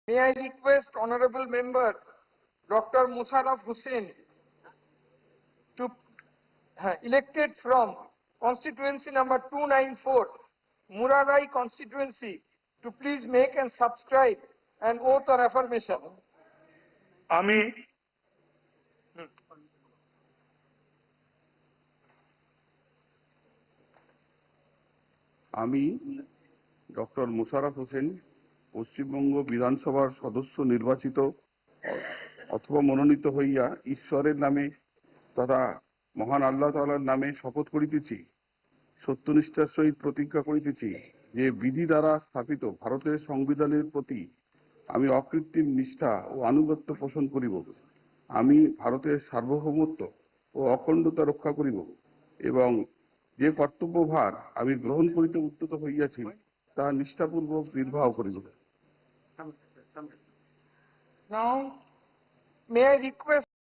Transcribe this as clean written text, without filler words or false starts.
May I request Honorable Member Dr. Musharraf Hussain to elected from constituency number 294, Murarai constituency, to please make and subscribe an oath or affirmation. আমি doctor Mosharraf Hossain Paschimbanga বিধানসভার সদস্য নির্বাচিত অথবা মনোনীত হইয়া ঈশ্বরের নামে তথা মহান আল্লাহ তাআলার নামে শপথ করিতেছি, সত্যনিষ্ঠার সহিত প্রতিজ্ঞা করিতেছি যে বিধি দ্বারা স্থাপিত ভারতের সংবিধানের প্রতি আমি অকৃত্রিম নিষ্ঠা ও আনুগত্য পোষণ করিব। আমি ভারতের সার্বভৌমত্ব ও অখণ্ডতা রক্ষা করিব এবং যে কর্তব্যভার আমি গ্রহণ করিতে উদ্যত হইয়াছি তা নিষ্ঠাপূর্বক নির্বাহ করিব। Now, may I request